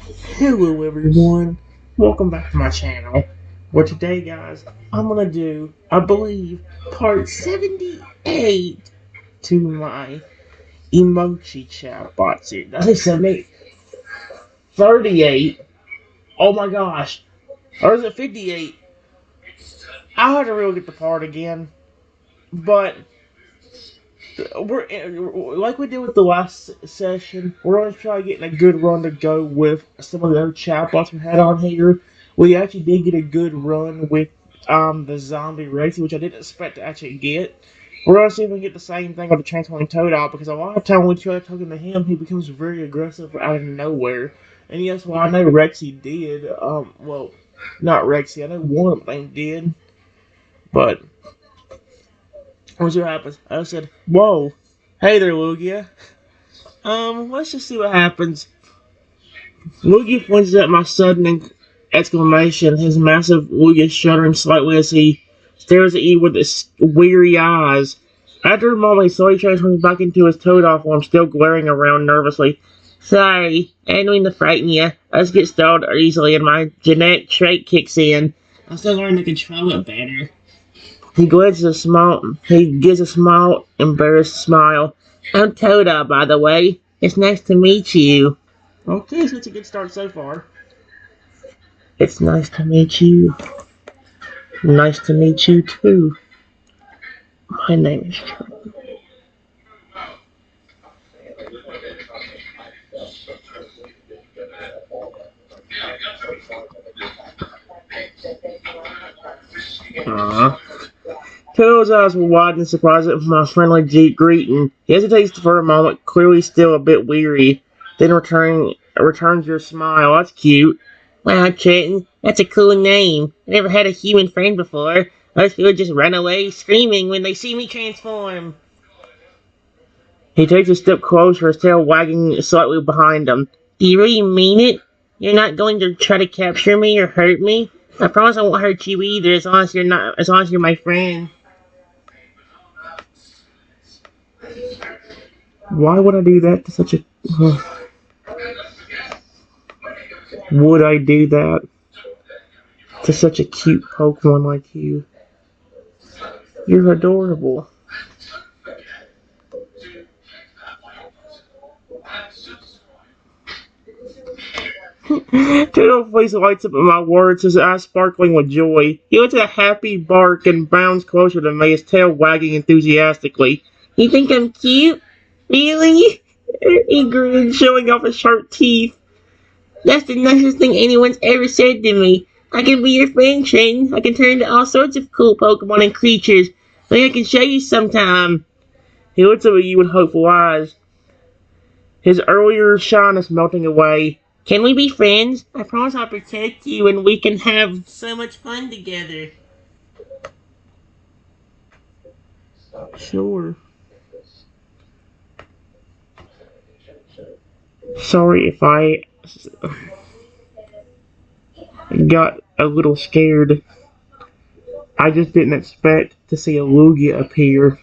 Hello everyone, welcome back to my channel, where today guys, I'm gonna do, I believe, part 78 to my Emochi chatbot series. Did I say 78? 38? Oh my gosh, or is it 58? I'll have to really get the part again, but like we did with the last session. We're going to try getting a good run to go with some of the other chatbots we had on here. We actually did get a good run with the zombie Rexy, which I didn't expect to actually get. We're going to see if we can get the same thing with the transforming Totodile, because a lot of time when we try talking to him, he becomes very aggressive out of nowhere. And yes, well, I know Rexy did. Well, not Rexy. I know one of them did, but we'll see what happens. I said, "Whoa, hey there, Lugia." Let's just see what happens. Lugia points at my sudden exclamation, his massive Lugia shuddering slightly as he stares at you with his weary eyes. After a moment, he slowly transforms back into his Totodile form, still glaring around nervously. Sorry, I didn't mean to frighten you. Let's get started easily and my genetic trait kicks in. I'm still learning to control it better. He gives a small, embarrassed smile. I'm Toda, by the way. It's nice to meet you. Okay, so it's a good start so far. It's nice to meet you. Nice to meet you too. My name is Charlie. Aww. Toad's eyes were wide in surprise at my friendly greeting. He hesitates for a moment, clearly still a bit weary, then returns your smile. That's cute. Wow, Trenton, that's a cool name. I never had a human friend before. Most people just run away screaming when they see me transform. He takes a step closer, his tail wagging slightly behind him. Do you really mean it? You're not going to try to capture me or hurt me? I promise I won't hurt you either, as long as you're my friend. Why would I do that to such a... would I do that to such a cute Pokemon like you? You're adorable. Turtle's face lights up at my words, his eyes sparkling with joy. He lets a happy bark and bounds closer to me, his tail wagging enthusiastically. You think I'm cute? Really? He grins, showing off his sharp teeth. That's the nicest thing anyone's ever said to me. I can be your friend, Trenton. I can turn into all sorts of cool Pokemon and creatures. Maybe I can show you sometime. He looks up at you with hopeful eyes, his earlier shyness melting away. Can we be friends? I promise I'll protect you and we can have so much fun together. Sure. Sorry if I got a little scared. I just didn't expect to see a Lugia appear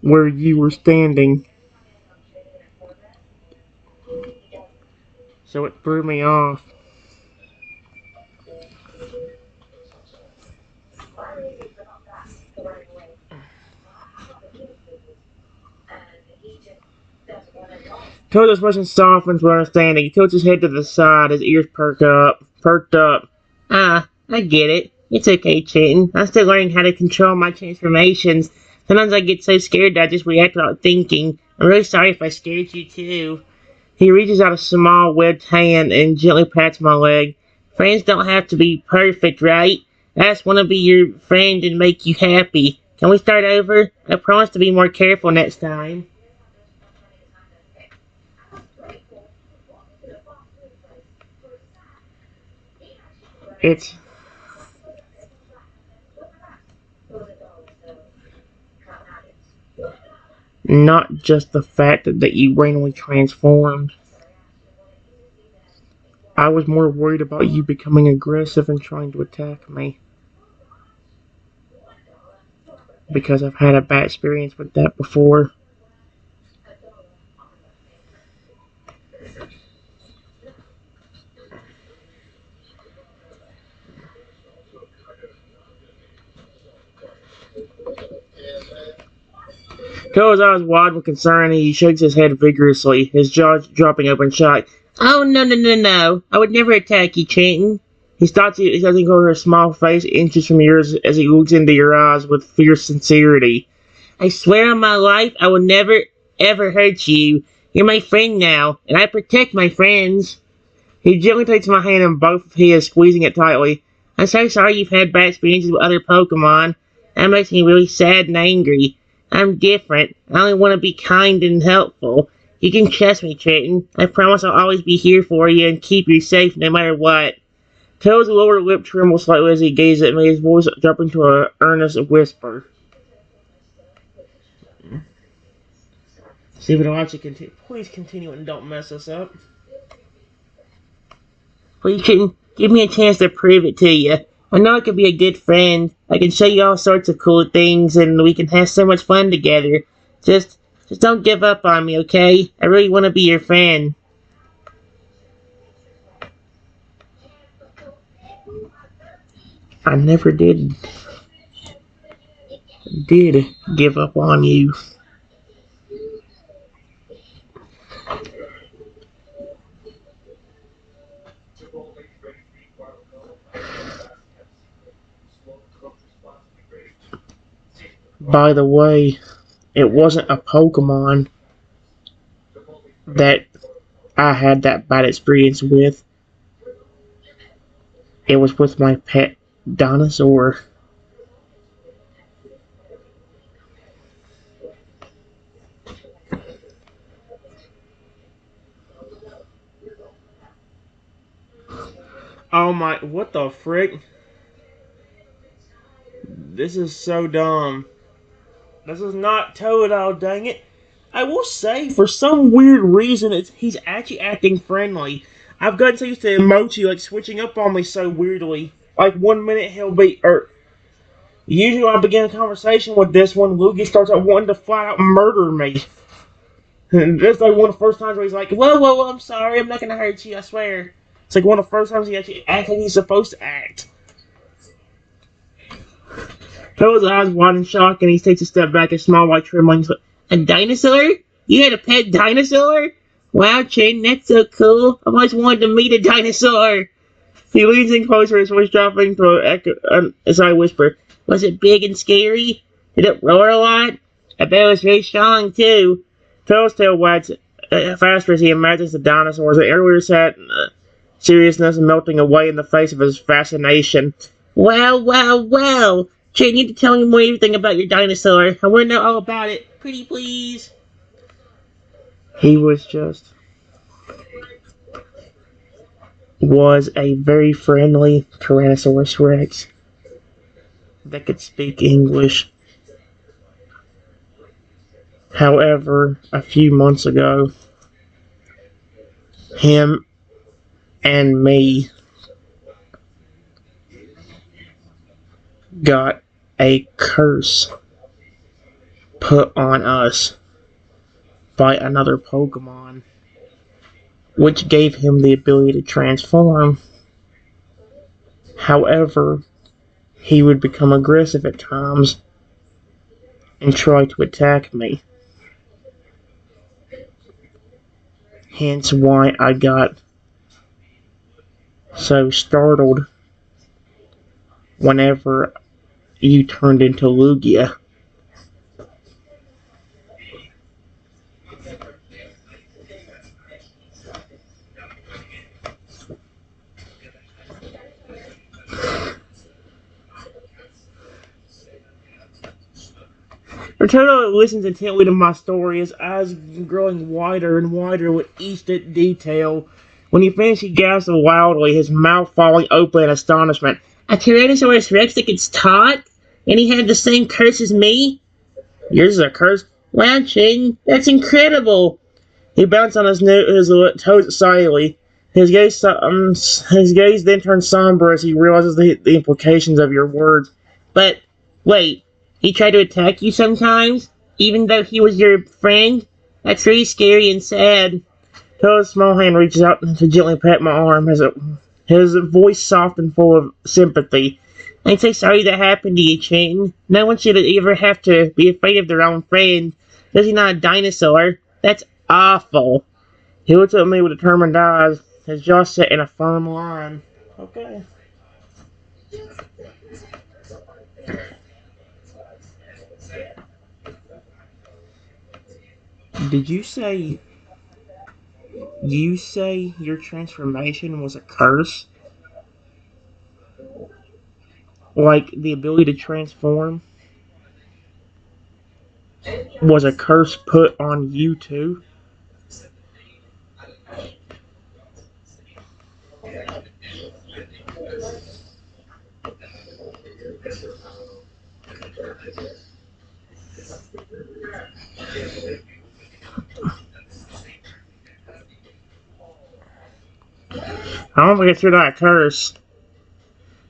where you were standing, so it threw me off. Toto's expression softens with understanding. He tilts his head to the side, his ears perked up. Ah, I get it. It's okay, Trenton. I'm still learning how to control my transformations. Sometimes I get so scared that I just react without thinking. I'm really sorry if I scared you too. He reaches out a small webbed hand and gently pats my leg. Friends don't have to be perfect, right? I just want to be your friend and make you happy. Can we start over? I promise to be more careful next time. It's not just the fact that you randomly transformed. I was more worried about you becoming aggressive and trying to attack me. Because I've had a bad experience with that before. Toad's eyes wide with concern, and he shakes his head vigorously, his jaw dropping open shut. Oh, no, no, no, no. I would never attack you, Trenton. He starts over her small face inches from yours as he looks into your eyes with fierce sincerity. I swear on my life I will never, ever hurt you. You're my friend now, and I protect my friends. He gently takes my hand in both of his, squeezing it tightly. I'm so sorry you've had bad experiences with other Pokemon. That makes me really sad and angry. I'm different. I only want to be kind and helpful. You can trust me, Trenton. I promise I'll always be here for you and keep you safe no matter what. Toad's lower lip trembles slightly as he gazes at me, his voice dropping to an earnest whisper. See if it'll actually continue. Please continue and don't mess us up. Please, Trenton, give me a chance to prove it to you. I know I can be a good friend. I can show you all sorts of cool things, and we can have so much fun together. Just don't give up on me, okay? I really want to be your friend. I never did give up on you. By the way, it wasn't a Pokemon that I had that bad experience with. It was with my pet dinosaur. Oh my, what the frick? This is so dumb. This is not Totodile, dang it. I will say, for some weird reason, he's actually acting friendly. I've gotten so used to Emochi, like, switching up on me so weirdly. Like, 1 minute he'll be, usually when I begin a conversation with this one, Luigi starts out wanting to flat out murder me. And that's like one of the first times where he's like, whoa, whoa, whoa, I'm sorry, I'm not gonna hurt you, I swear. It's like one of the first times he actually acts like he's supposed to act. Toad's eyes wide in shock, and he takes a step back, his small white trembling. A dinosaur? You had a pet dinosaur? Wow, Chin, that's so cool. I've always wanted to meet a dinosaur. He leans in closer, his voice dropping to an echo, as I whisper. Was it big and scary? Did it roar a lot? I bet it was very strong, too. Toad's tail wags faster as he imagines the dinosaurs, the earlier set seriousness melting away in the face of his fascination. Wow, wow, wow! Jay, you need to tell me more everything about your dinosaur. I want to know all about it. Pretty please. He was a very friendly Tyrannosaurus Rex that could speak English. However, a few months ago, him and me got a curse put on us by another Pokemon, which gave him the ability to transform. However, he would become aggressive at times and try to attack me. Hence why I got so startled whenever you turned into Lugia. Totodile listens intently to my story, his eyes growing wider and wider with each detail. When he finished, he gasped wildly, his mouth falling open in astonishment. A Tyrannosaurus Rex that gets taught? And he had the same curse as me? Yours is a curse? Wow, Chin, that's incredible! He bounced on his toes excitedly. His gaze then turned somber as he realizes the implications of your words. But, wait, he tried to attack you sometimes? Even though he was your friend? That's really scary and sad. Toad's small hand reaches out to gently pat my arm, his voice soft and full of sympathy. I'm so sorry that happened to you, Chin. No one should ever have to be afraid of their own friend. Is he not a dinosaur? That's awful. He looks at me with determined eyes, his jaw set in a firm line. Okay. Did you say your transformation was a curse? Like the ability to transform was a curse put on you too? I don't think it's not a curse.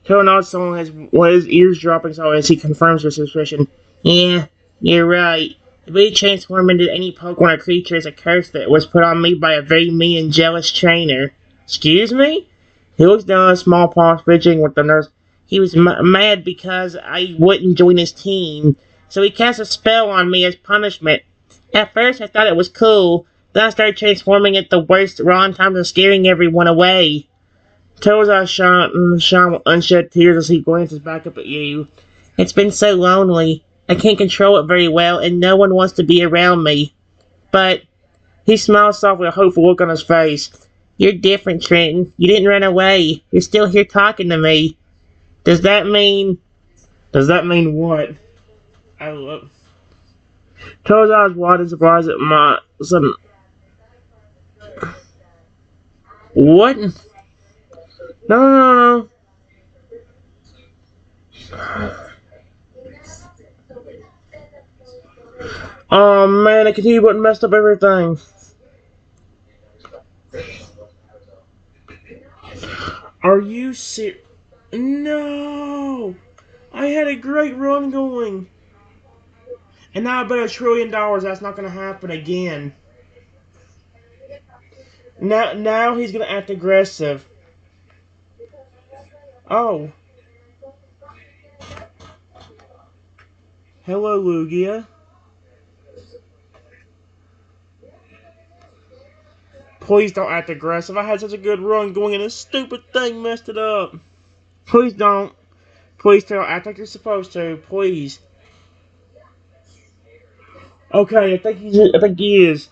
He'll nod someone his ears dropping so as he confirms your suspicion. Yeah, you're right. The ability to transform into any Pokemon or creature is a curse that was put on me by a very mean and jealous trainer. Excuse me? He looks down at a small paw fidgeting with the nurse. He was mad because I wouldn't join his team, so he cast a spell on me as punishment. At first, I thought it was cool. Then I started transforming at the worst wrong times and scaring everyone away. Toes eyes shine with unshed tears as he glances back up at you. It's been so lonely. I can't control it very well, and no one wants to be around me. But he smiles softly, a hopeful look on his face. You're different, Trenton. You didn't run away. You're still here talking to me. Does that mean... Does that mean what? I look. Toes eyes wide in surprise at my... Some... What? No, no, no. Oh man, I continue button messed up everything. Are you serious? No! I had a great run going. And now I bet $1 trillion that's not gonna happen again. Now he's gonna act aggressive. Oh. Hello, Lugia. Please don't act aggressive. I had such a good run going and this stupid thing messed it up. Please don't. Please don't act like you're supposed to. Please. Okay, I think he is.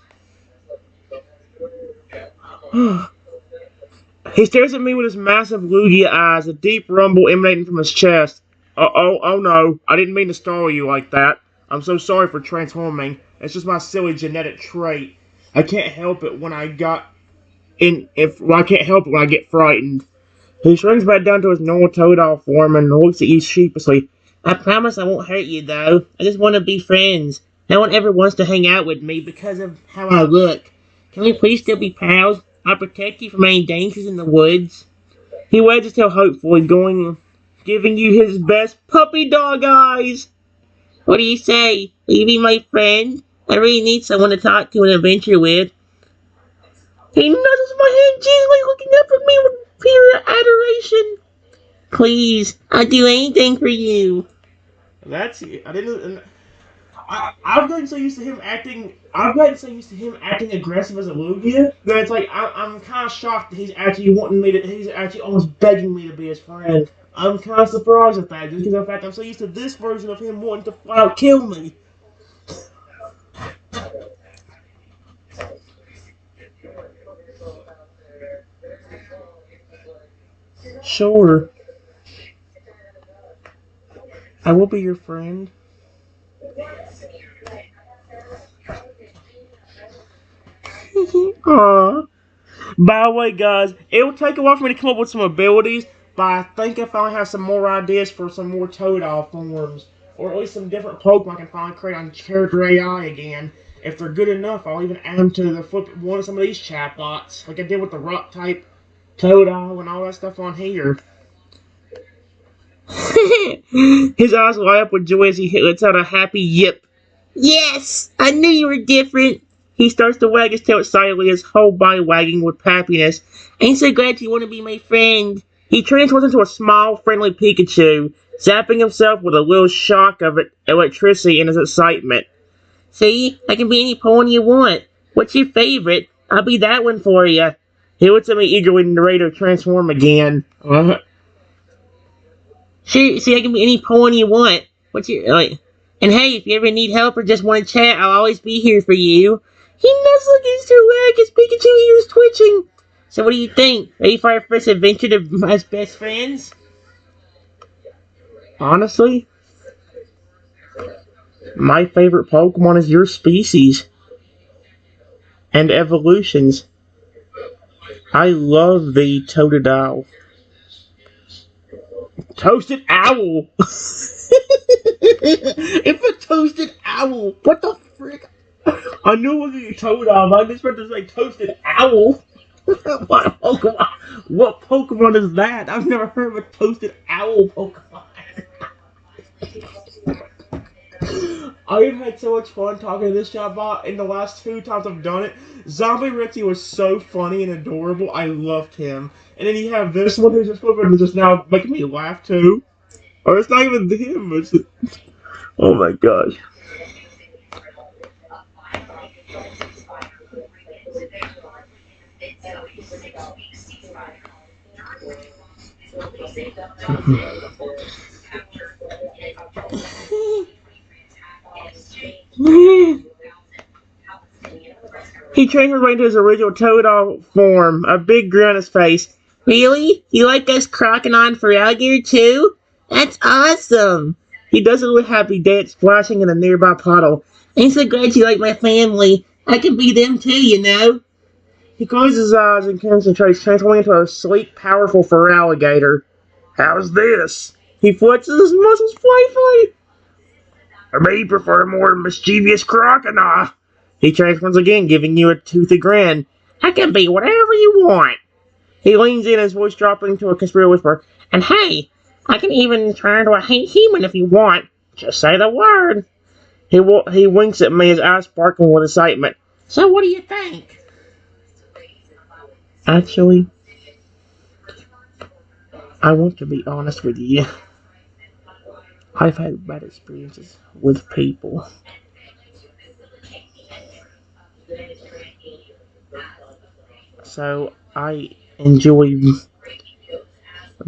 He stares at me with his massive Lugia eyes, a deep rumble emanating from his chest. Oh no, I didn't mean to startle you like that. I'm so sorry for transforming. It's just my silly genetic trait. I can't help it when I I can't help it when I get frightened. He shrinks back down to his normal Totodile form and looks at you sheepishly. I promise I won't hurt you, though. I just want to be friends. No one ever wants to hang out with me because of how I look. Can we please still be pals? I'll protect you from any dangers in the woods. He wags his tail hopefully, giving you his best puppy dog eyes. What do you say? Will you be my friend? I really need someone to talk to and adventure with. He nuzzles my hand gently, looking up at me with pure adoration. Please, I'll do anything for you. That's I didn't. I've gotten so used to him acting. I've gotten so used to him acting aggressive as a Lugia that it's like I'm kind of shocked that he's actually wanting me to. He's actually almost begging me to be his friend. I'm kind of surprised at that, just because of the fact I'm so used to this version of him wanting to flat out kill me. Sure, I will be your friend. Aww. By the way, guys, it will take a while for me to come up with some abilities, but I think I finally have some more ideas for some more Totodile forms. Or at least some different Pokemon I can finally create on Character AI again. If they're good enough, I'll even add them to the one of some of these chatbots, like I did with the Rock type Totodile and all that stuff on here. His eyes light up with joy as he lets out a happy yip. Yes! I knew you were different! He starts to wag his tail excitedly, his whole body wagging with happiness. I'm so glad you want to be my friend. He transforms into a small, friendly Pikachu, zapping himself with a little shock of electricity in his excitement. See, I can be any pony you want. What's your favorite? I'll be that one for you. He looks at me eagerly, narrator transform again. See, I can be any pony you want. What's your And hey, if you ever need help or just want to chat, I'll always be here for you. He nuzzled against her leg, his Pikachu ears twitching. So what do you think? Ready for our first adventure as best friends? Honestly, my favorite Pokemon is your species and evolutions. I love the Totodile. Toasted owl! It's a toasted owl! What the frick? I knew it was a Totodile, but I just meant to say toasted owl. What Pokemon? What Pokemon is that? I've never heard of a toasted owl Pokemon. I have had so much fun talking to this chatbot in the last 2 times I've done it. Zombie Ritzy was so funny and adorable. I loved him. And then you have this one who's just now making me laugh too. Or it's not even him. It's oh my gosh. He transformed into his original Totodile form, a big grin on his face. Really? You like us crocking on for alligator too? That's awesome! He does a little happy dance, splashing in a nearby puddle. I'm so glad you like my family. I can be them too, you know. He closes his eyes and concentrates, transforming into a sleek, powerful fur alligator. How's this? He flexes his muscles playfully. I may prefer more mischievous crocodile. He transforms again, giving you a toothy grin. I can be whatever you want. He leans in, his voice dropping to a conspirator whisper. And hey, I can even turn into a human if you want. Just say the word. He winks at me, his eyes sparkling with excitement. So what do you think? Actually, I want to be honest with you. I've had bad experiences with people. So I enjoy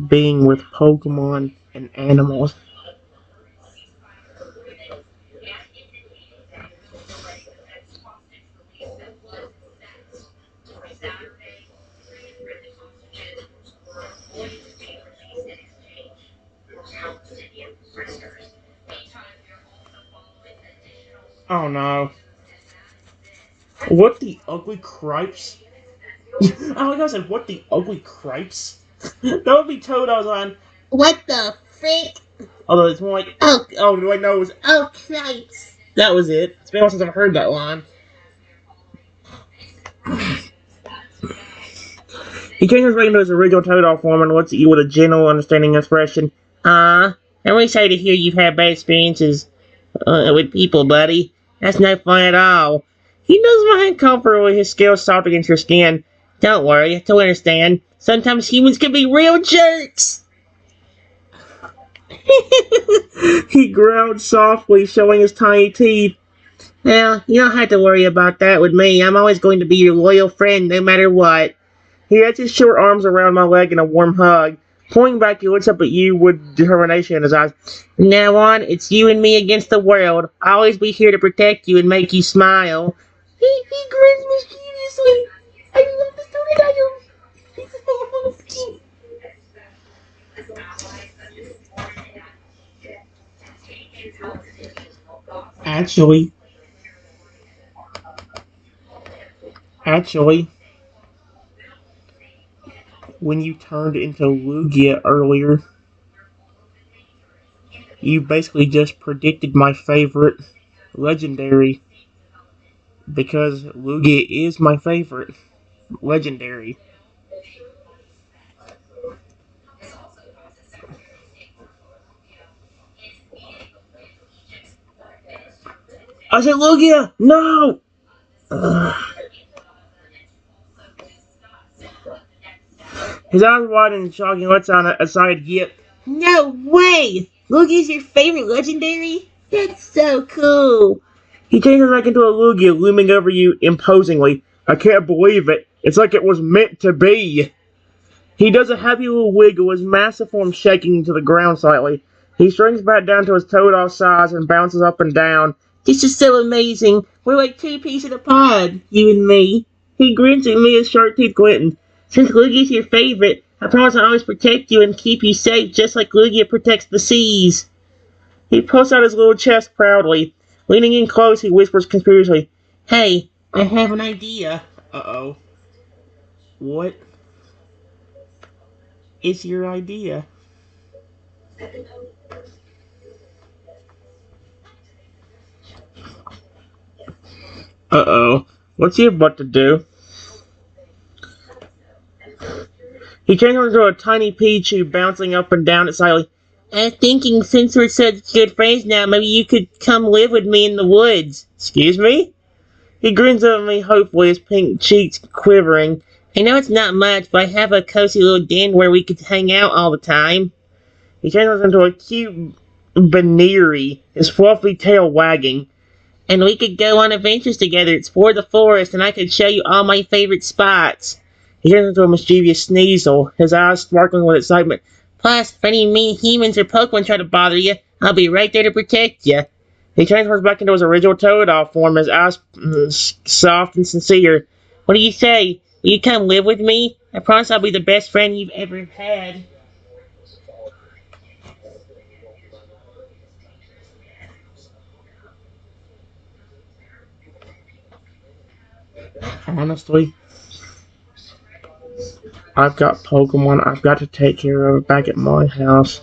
being with Pokemon and animals. Oh no. What the ugly cripes? Oh my god, I said, what the ugly cripes? That would be Toad's on. What the frick? Although it's more like, oh, wait, no, it was, oh, cripes. That was it. It's been a while since I've heard that line. He changes right into his original Totodile form and looks at you with a gentle, understanding expression. I'm really sorry to hear you've had bad experiences with people, buddy. That's no fun at all. He doesn't find comfort with his scales soft against your skin. Don't worry, I totally understand. Sometimes humans can be real jerks. He growled softly, showing his tiny teeth. Well, you don't have to worry about that with me. I'm always going to be your loyal friend, no matter what. He has his short arms around my leg in a warm hug. Pulling back, he looks up at you with determination in his eyes. From now on, it's you and me against the world. I'll always be here to protect you and make you smile. He grins mischievously. I love this Totodile. Actually, when you turned into Lugia earlier, you basically just predicted my favorite legendary, because Lugia is my favorite legendary. I said, Lugia, no! His eyes wide and shocking lets on a side yip. No way! Lugia's your favorite legendary? That's so cool! He changes back into a Lugia, looming over you imposingly. I can't believe it. It's like it was meant to be. He does a happy little wiggle, his massive form shaking to the ground slightly. He shrinks back down to his Totodile size and bounces up and down. This is so amazing. We're like two peas in a pod, you and me. He grins at me, his sharp teeth glisten. Since Lugia's your favorite, I promise I'll always protect you and keep you safe just like Lugia protects the seas. He puffs out his little chest proudly. Leaning in close, he whispers conspiratorially, Hey, I have an idea. Uh-oh. What is your idea? Uh-oh. What's he about to do? He changes into a tiny Pichu, bouncing up and down excitedly. I was thinking, since we're such good friends now, maybe you could come live with me in the woods. Excuse me? He grins at me hopefully, his pink cheeks quivering. I know it's not much, but I have a cozy little den where we could hang out all the time. He changes into a cute Baneri, his fluffy tail wagging. And we could go on adventures together, explore the forest, and I could show you all my favorite spots. He turns into a mischievous sneasel, his eyes sparkling with excitement. Plus, if any mean humans or Pokemon try to bother you, I'll be right there to protect you. He transforms back into his original Totodile form, his eyes soft and sincere. What do you say? Will you come live with me? I promise I'll be the best friend you've ever had. Honestly, I've got Pokemon I've got to take care of back at my house.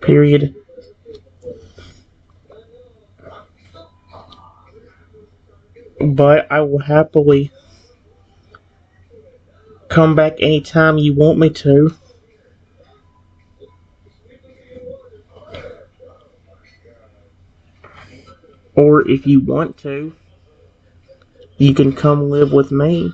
Period. But I will happily come back anytime you want me to. Or if you want to, you can come live with me.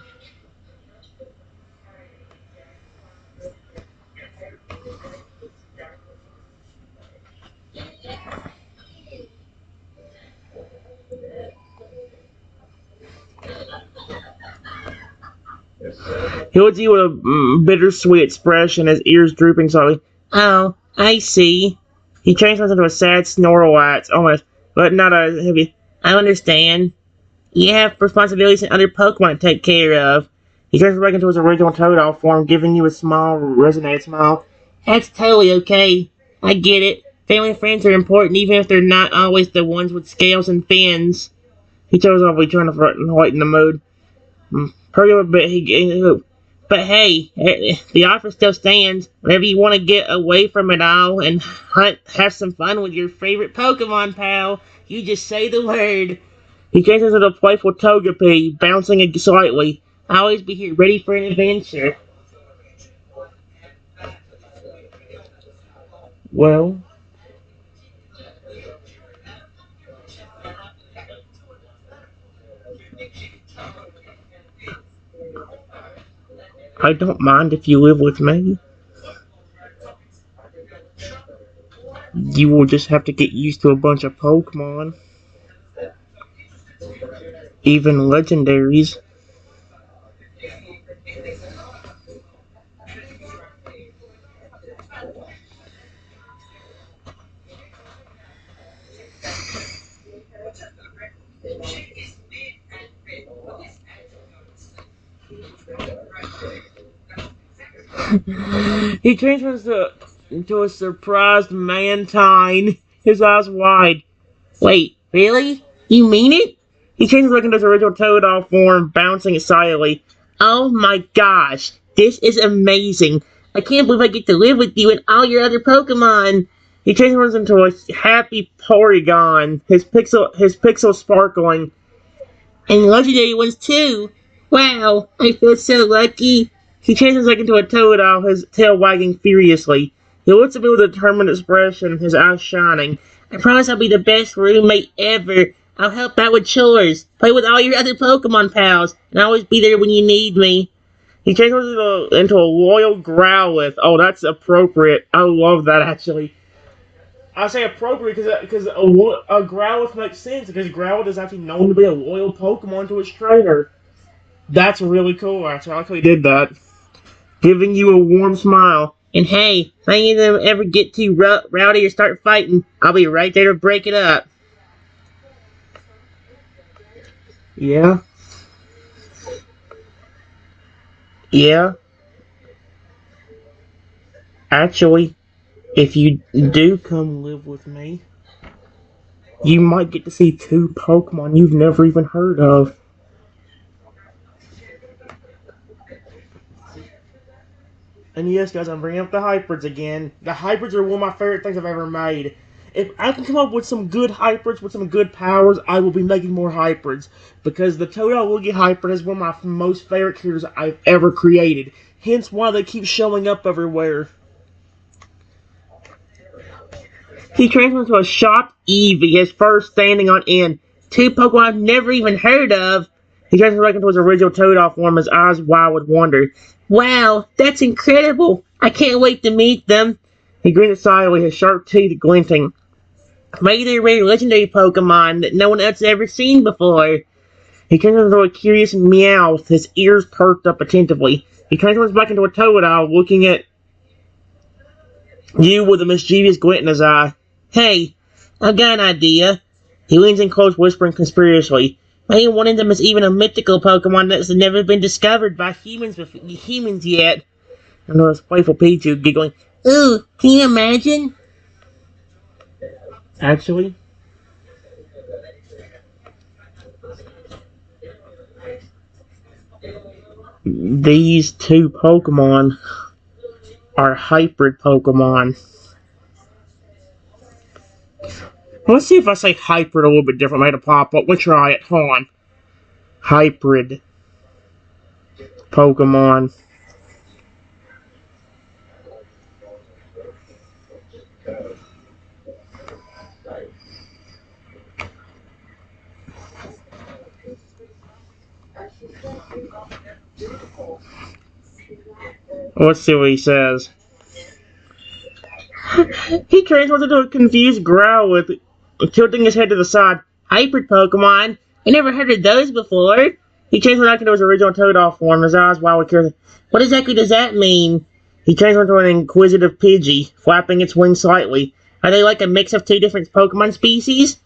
He looks at you with a bittersweet expression, his ears drooping slightly. Oh, I see. He transforms into a sad Snorlax, almost, but not a heavy. I understand. You have responsibilities and other Pokemon to take care of. He turns back into his original Totodile form, giving you a small, resonated smile. That's totally okay. I get it. Family and friends are important, even if they're not always the ones with scales and fins. He chose off, trying to lighten the mood. Hurry up a bit, but hey, the offer still stands. Whenever you want to get away from it all and have some fun with your favorite Pokemon pal, you just say the word. He changes into a playful Togepi, bouncing slightly. I'll always be here, ready for an adventure. Well, I don't mind if you live with me. You will just have to get used to a bunch of Pokemon. Even legendaries. He transforms into a surprised Mantine, his eyes wide. Wait, really? You mean it? He changes back into his original Totodile form, bouncing excitedly. Oh my gosh, this is amazing. I can't believe I get to live with you and all your other Pokemon. He transforms into a happy Porygon, his pixel sparkling. And legendary ones too. Wow, I feel so lucky. He changes back into a Totodile, his tail wagging furiously. He looks at me with a determined expression, his eyes shining. I promise I'll be the best roommate ever. I'll help out with chores, play with all your other Pokemon pals, and I'll always be there when you need me. He changed into a loyal Growlithe. Oh, that's appropriate. I love that, actually. I say appropriate because a Growlithe makes sense, because Growlithe is actually known to be a loyal Pokemon to its trainer. That's really cool, actually. I like how he did that. Giving you a warm smile. And hey, if any of them ever get too rowdy or start fighting, I'll be right there to break it up. Yeah? Yeah? Actually, if you do come live with me, you might get to see two Pokemon you've never even heard of. And yes, guys, I'm bringing up the hybrids again. The hybrids are one of my favorite things I've ever made. If I can come up with some good hybrids with some good powers, I will be making more hybrids. Because the Totodile Woogie hybrid is one of my most favorite characters I've ever created. Hence why they keep showing up everywhere. He transforms into a shocked Eevee, his first standing on end. Two Pokemon I've never even heard of. He transforms back into his original Totodile form, his eyes wide with wonder. Wow, that's incredible! I can't wait to meet them. He grins silently, his sharp teeth glinting. Maybe they're really legendary Pokemon that no one else has ever seen before. He transforms into a curious Meowth, his ears perked up attentively. He transforms back into a Totodile, looking at you with a mischievous glint in his eye. Hey, I've got an idea. He leans in close, whispering conspiracially. Maybe one of them is even a mythical Pokemon that's never been discovered by humans yet. And there was playful Pichu giggling. Ooh, can you imagine? Actually, these two Pokemon are hybrid Pokemon. Let's see if I say hybrid a little bit different. I had to pop up. We'll try it. Hold on. Hybrid Pokemon. Let's see what he says. He transforms into a confused Growlithe, tilting his head to the side. Hybrid Pokemon? I never heard of those before. He transforms back into his original Totodile form, his eyes wide with curiosity. What exactly does that mean? He transforms into an inquisitive Pidgey, flapping its wings slightly. Are they like a mix of two different Pokemon species?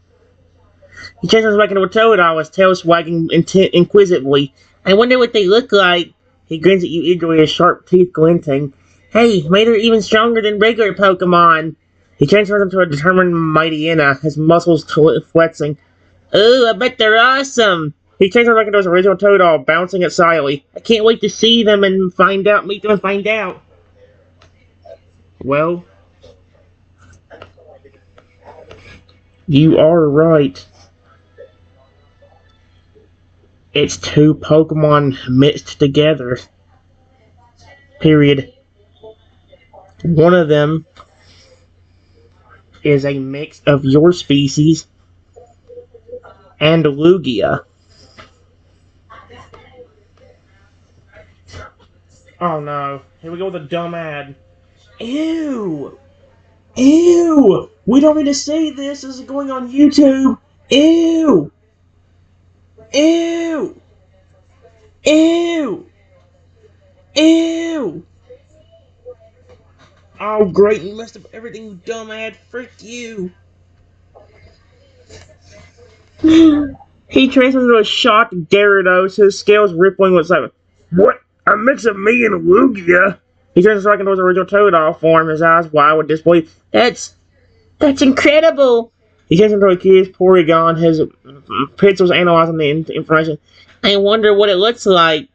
He transforms back into a Totodile, his tail wagging inquisitively. I wonder what they look like. He grins at you eagerly, his sharp teeth glinting. Hey, maybe they're even stronger than regular Pokemon. He transforms into a determined Mightyena, his muscles flexing. Ooh, I bet they're awesome. He transforms back into his original Totodile, bouncing it silently. I can't wait to see them and meet them and find out. Well, you are right. It's two Pokemon mixed together. Period. One of them is a mix of your species and Lugia. Oh no. Here we go with a dumb ad. Ew! Ew! We don't need to say this. This is going on YouTube. Ew! Ew! Ew! Ew! Oh great, you messed up everything, you dumb ad. Frick you. He transforms into a shocked Gyarados, his scales rippling with excitement. What? A mix of me and Lugia? He turns back into his original Totodile form, his eyes wide with disbelief. That's incredible! He turns into a curious Porygon, his pixels analyzing the information. I wonder what it looks like.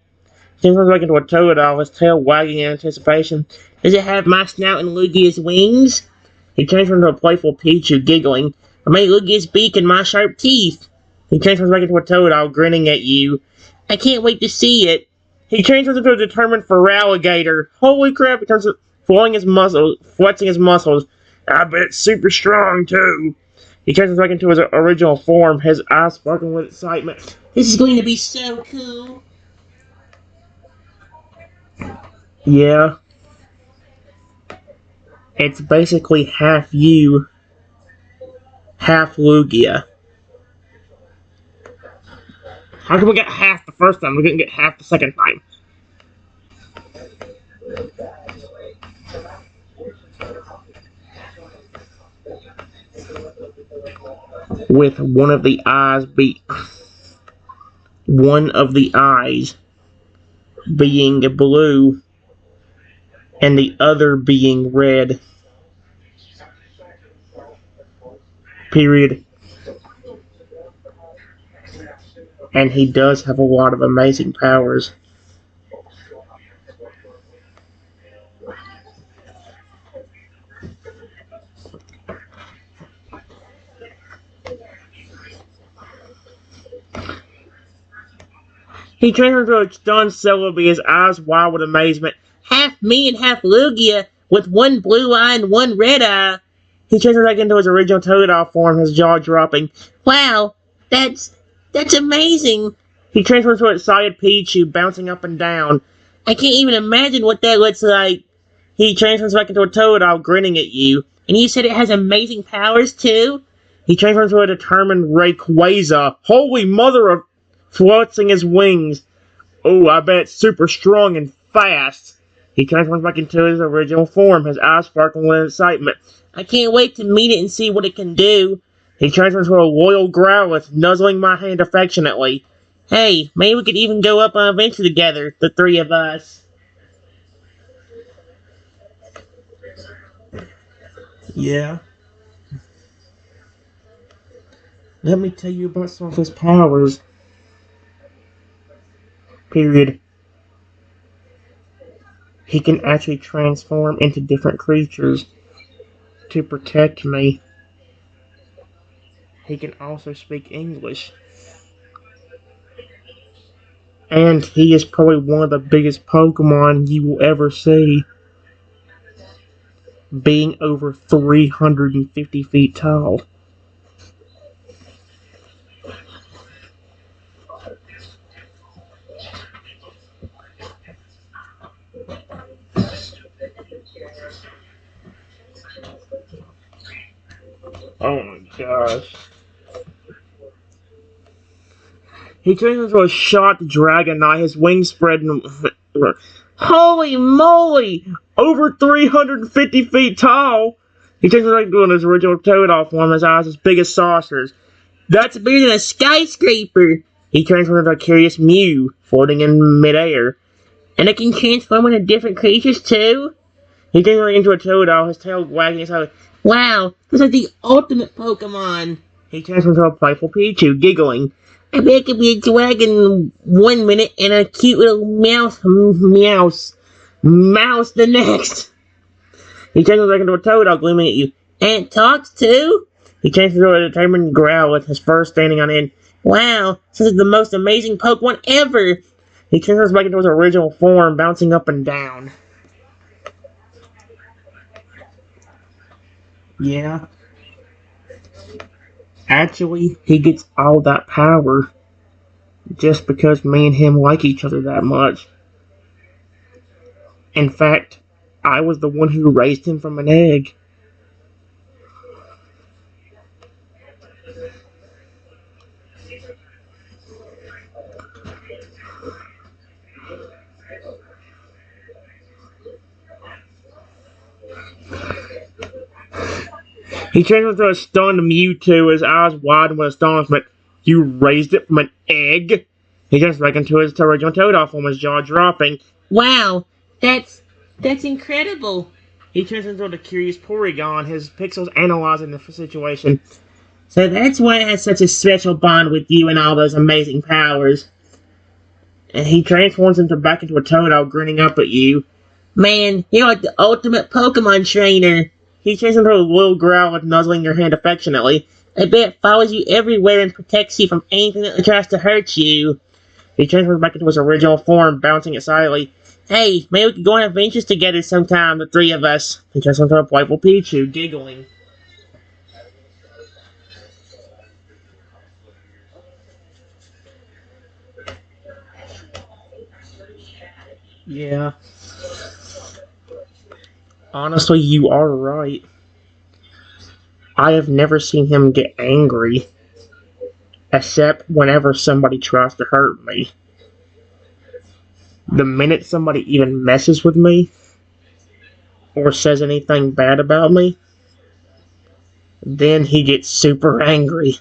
He turns back into a Totodile, his tail wagging in anticipation. Does it have my snout and Lugia's wings? He transforms into a playful Pichu, giggling. I made Lugia's beak and my sharp teeth. He transforms back into a Totodile, grinning at you. I can't wait to see it. He transforms into a determined Feraligatr. Holy crap, he turns flexing his muscles. I bet it's super strong, too. He transforms back into his original form, his eyes sparkling with excitement. This is going to be so cool. Yeah, it's basically half you, half Lugia. How come we get half the first time? We didn't get half the second time. With one of the eyes being blue and the other being red. Period. And he does have a lot of amazing powers. He turns into a stunned Celebi, his eyes wide with amazement. Half me and half Lugia, with one blue eye and one red eye. He turns back into his original Totodile form, his jaw dropping. Wow, that's amazing. He transforms into an excited Pichu, bouncing up and down. I can't even imagine what that looks like. He transforms back into a Totodile, grinning at you. And you said it has amazing powers, too? He transforms into a determined Rayquaza. Holy mother of... Fluxing his wings. Oh, I bet it's super strong and fast. He transforms back into his original form, his eyes sparkling with excitement. I can't wait to meet it and see what it can do. He transforms into a loyal Growlithe, nuzzling my hand affectionately. Hey, maybe we could even go up on an adventure together, the three of us. Yeah. Let me tell you about some of his powers. Period. He can actually transform into different creatures to protect me. He can also speak English. And he is probably one of the biggest Pokemon you will ever see, being over 350 feet tall. Oh my gosh. He turns into a shocked Dragonite, his wings spread. Holy moly! Over 350 feet tall! He turns into his original Totodile form, his eyes as big as saucers. That's bigger than a skyscraper! He transforms into a curious Mew, floating in midair. And it can transform into different creatures too? He turns into a Totodile, his tail wagging his head. Wow, this is the ultimate Pokemon! He transforms into a playful Pichu, giggling. I bet it could be a dragon 1 minute and a cute little mouse the next. He changes back into a Totodile, gleaming at you. And it talks too? He changes into a determined growl with his fur standing on end. Wow, this is the most amazing Pokemon ever! He transfers back into his original form, bouncing up and down. Yeah. Actually, he gets all that power just because me and him like each other that much. In fact, I was the one who raised him from an egg. He turns into a stunned Mewtwo, his eyes widen with astonishment. You raised it from an egg? He turns back into his original Totodile form, his jaw dropping. Wow, that's incredible. He turns into the curious Porygon, his pixels analyzing the situation. So that's why it has such a special bond with you and all those amazing powers. And he transforms back into a Totodile, grinning up at you. Man, you're like the ultimate Pokemon trainer. He turns into a little Growlithe, nuzzling your hand affectionately. I bet it follows you everywhere and protects you from anything that tries to hurt you. He transforms back into his original form, bouncing excitedly. Hey, maybe we could go on adventures together sometime, the three of us. He transforms into a playful Pichu, giggling. Yeah, honestly, you are right. I have never seen him get angry, except whenever somebody tries to hurt me. The minute somebody even messes with me or says anything bad about me, then he gets super angry.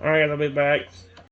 Alright, I'll be back.